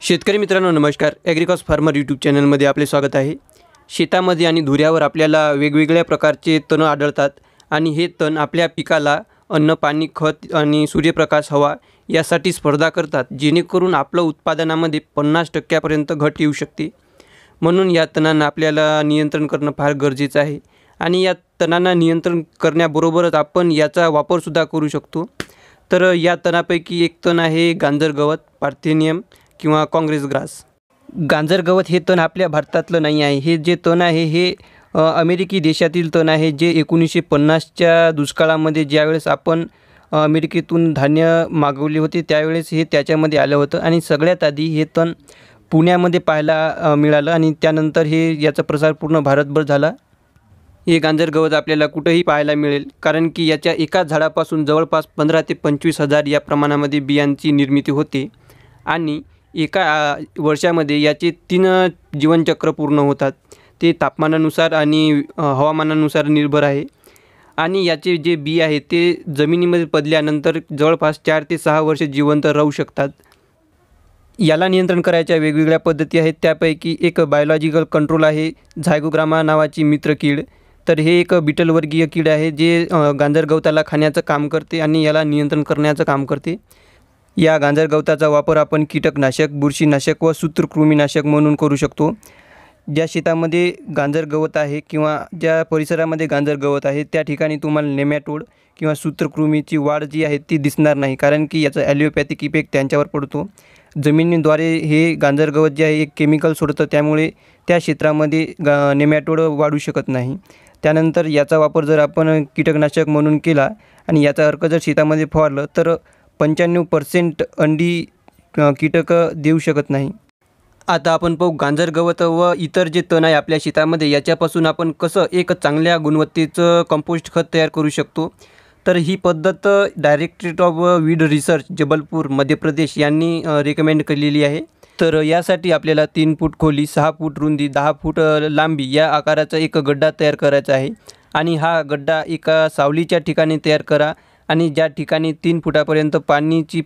शेतकरी मित्रांनो नमस्कार. ॲग्रिकॉस फार्मर यूट्यूब चॅनलमध्ये आपले स्वागत आहे. शेतामध्ये आणि धुऱ्यावर आपल्याला वेगवेगळ्या प्रकारचे तण आढळतात आणि हे तण आपल्या पिकाला अन्न, पाणी, खत आणि सूर्यप्रकाश, हवा यासाठी स्पर्धा करतात, जेणेकरून आपलं उत्पादनामध्ये 50% घट येऊ शकते. म्हणून या तणांना आपल्याला नियंत्रण करणं फार गरजेचं आहे आणि या तणांना नियंत्रण करण्याबरोबरच आपण याचा वापरसुद्धा करू शकतो. तर या तणापैकी एक तण आहे गांजर गवत, पार्थेनियम किंवा काँग्रेस ग्रास. गांजर गवत हे तण आपल्या भारतातलं नाही आहे. हे जे तण आहे हे अमेरिकी देशातील तण आहे, जे 1950च्या दुष्काळामध्ये ज्यावेळेस आपण अमेरिकेतून धान्य मागवले होते त्यावेळेस हे त्याच्यामध्ये आलं होतं आणि सगळ्यात आधी हे तण पुण्यामध्ये पाहायला मिळालं आणि त्यानंतर हे याचा प्रसार पूर्ण भारतभर झाला. हे गांजर गवत आपल्याला कुठंही पाहायला मिळेल, कारण की याच्या एका झाडापासून जवळपास 15 ते 25,000 या प्रमाणामध्ये बियांची निर्मिती होते आणि एका वर्षामध्ये याचे 3 जीवनचक्र पूर्ण होतात. ते तापमानानुसार आणि हवामानानुसार निर्भर आहे आणि याचे जे बी आहे ते जमिनीमध्ये पडल्यानंतर जवळपास 4 ते 6 वर्षे जिवंत राहू शकतात. याला नियंत्रण करायच्या वेगवेगळ्या पद्धती आहेत. त्यापैकी एक बायोलॉजिकल कंट्रोल आहे, झायगोग्रामा नावाची मित्र कीड. तर हे एक बिटलवर्गीय कीड आहे, जे गांजर गवताला खाण्याचं काम करते आणि याला नियंत्रण करण्याचं काम करते. या गांजर गवताचा वापर आपण कीटकनाशक, बुरशीनाशक व सूत्रकृमीनाशक म्हणून करू शकतो. ज्या शेतामध्ये गांजर गवत आहे किंवा ज्या परिसरामध्ये गांजर गवत आहे त्या ठिकाणी तुम्हाला नेमॅटोड किंवा सूत्रकृमीची वाढ जी आहे ती दिसणार नाही, कारण की याचा ॲलिओपॅथिक इफेक्ट त्यांच्यावर पडतो. जमिनीद्वारे हे गांजर गवत जे आहे एक केमिकल सोडतं, त्यामुळे त्या क्षेत्रामध्ये नेमॅटोड वाढू शकत नाही. त्यानंतर याचा वापर जर आपण कीटकनाशक म्हणून केला आणि याचा अर्क जर शेतामध्ये फवारलं तर 95% अंडी कीटक देऊ शकत नाही. आता आपण पाहू गांजर गवत व इतर जे तण आहे आपल्या शेतामध्ये याच्यापासून आपण कसं एक चांगल्या गुणवत्तेचं कंपोस्ट खत तयार करू शकतो. तर ही पद्धत directorate of weed research Jabalpur Madhya Pradesh यांनी रेकमेंड केलेली आहे. तर यासाठी आपल्याला 3 फूट खोली, 6 फूट रुंदी, 10 फूट लांबी या आकाराचा एक गड्डा तयार करायचा आहे आणि हा गड्डा एका सावलीच्या ठिकाणी तयार करा आणि ज्या ठिकाणी 3 फुटापर्यंत पाण्याची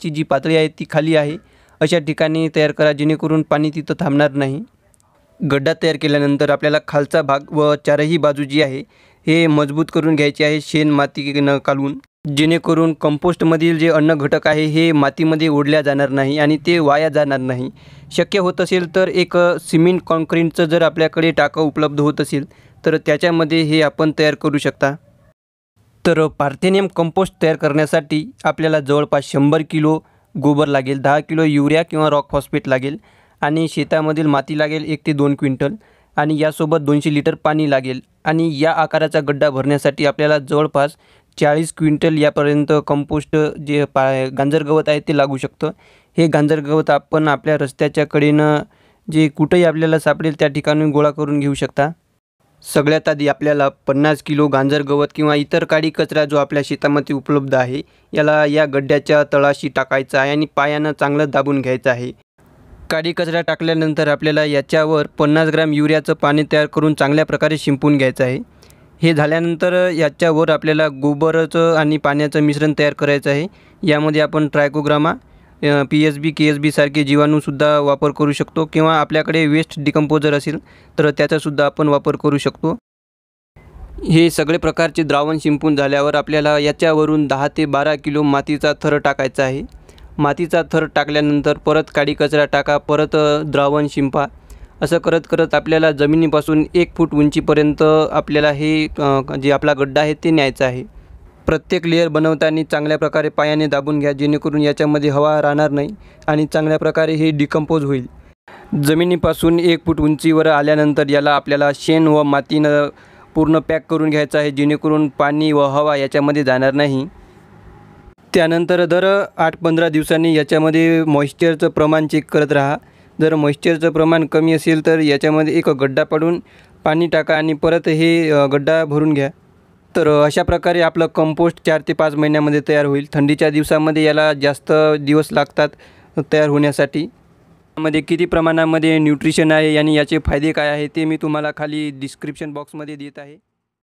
जी पातळी आहे ती खाली आहे अशा ठिकाणी तयार करा, जेणेकरून पाणी तिथं थांबणार नाही. गड्डा तयार केल्यानंतर आपल्याला खालचा भाग व चारही बाजू जी आहे हे मजबूत करून घ्यायचे आहे शेण माती न काढून, जेणेकरून कंपोस्टमधील जे अन्न घटक आहे हे मातीमध्ये ओढल्या जाणार नाही आणि ते वाया जाणार नाही. शक्य होत असेल तर एक सिमेंट कॉन्क्रीटचं जर आपल्याकडे टाकं उपलब्ध होत असेल तर त्याच्यामध्ये हे आपण तयार करू शकता. तर पार्थेनियम कंपोस्ट तयार करण्यासाठी आपल्याला जवळपास 100 किलो गोबर लागेल, 10 किलो युरिया किंवा रॉक फॉस्फेट लागेल आणि शेतामधील माती लागेल 1 ते 2 क्विंटल आणि यासोबत 200 लिटर पाणी लागेल. आणि या आकाराचा गड्डा भरण्यासाठी आपल्याला जवळपास 40 क्विंटल यापर्यंत कंपोस्ट जे गांजर गवत आहे ते लागू शकतं. हे गांजर गवत आपण आपल्या रस्त्याच्या कडेनं जे कुठंही आपल्याला सापडेल त्या ठिकाणी गोळा करून घेऊ शकता. सगळ्यात आधी आपल्याला 50 किलो गांजर गवत किंवा इतर काडी कचरा जो आपल्या शेतामध्ये उपलब्ध आहे याला या गड्ड्याच्या तळाशी टाकायचा आहे आणि पायानं चांगलं दाबून घ्यायचं आहे. काडी कचरा टाकल्यानंतर आपल्याला याच्यावर 50 ग्रॅम युरियाचं पाणी तयार करून चांगल्या प्रकारे शिंपून घ्यायचं आहे. हे झाल्यानंतर याच्यावर आपल्याला गोबराचं आणि पाण्याचं मिश्रण तयार करायचं आहे. यामध्ये आपण ट्रायकोग्रामा, PSB, KSB सारखे जीवाणूसुद्धा वापर करू शकतो किंवा आपल्याकडे वेस्ट डिकम्पोजर असेल तर त्याचासुद्धा आपण वापर करू शकतो. हे सगळे प्रकारचे द्रावण शिंपून झाल्यावर आपल्याला याच्यावरून 10 ते 12 किलो मातीचा थर टाकायचा आहे. मातीचा थर टाकल्यानंतर परत काडी कचरा टाका, परत द्रावण शिंपा. असं करत करत आपल्याला जमिनीपासून 1 फूट उंचीपर्यंत आपल्याला हे जे आपला गड्डा आहे ते न्यायचा आहे. प्रत्येक लेयर बनवताना चांगल्या प्रकारे पायाने दाबून घ्या, जेणेकरून याच्यामध्ये हवा राहणार नाही आणि चांगल्या प्रकारे हे डिकम्पोज होईल. जमिनीपासून 1 फूट उंचीवर आल्यानंतर याला आपल्याला शेण व मातीनं पूर्ण पॅक करून घ्यायचं आहे, जेणेकरून पाणी व हवा याच्यामध्ये जाणार नाही. त्यानंतर दर 8-15 दिवसांनी याच्यामध्ये मॉइश्चरचं प्रमाण चेक करत राहा. जर मॉइश्चरचं प्रमाण कमी असेल तर याच्यामध्ये एक गड्डा पाडून पाणी टाका आणि परत हे गड्डा भरून घ्या. तर अशा प्रकारे आपलं कंपोस्ट 4 ते 5 महिन्यामध्ये तयार होईल. थंडीच्या दिवसामध्ये याला जास्त दिवस लागतात तयार होण्यासाठी. यामध्ये किती प्रमाणामध्ये न्यूट्रिशन आहे आणि याचे फायदे काय आहे ते मी तुम्हाला खाली डिस्क्रिप्शन बॉक्समध्ये देत आहे.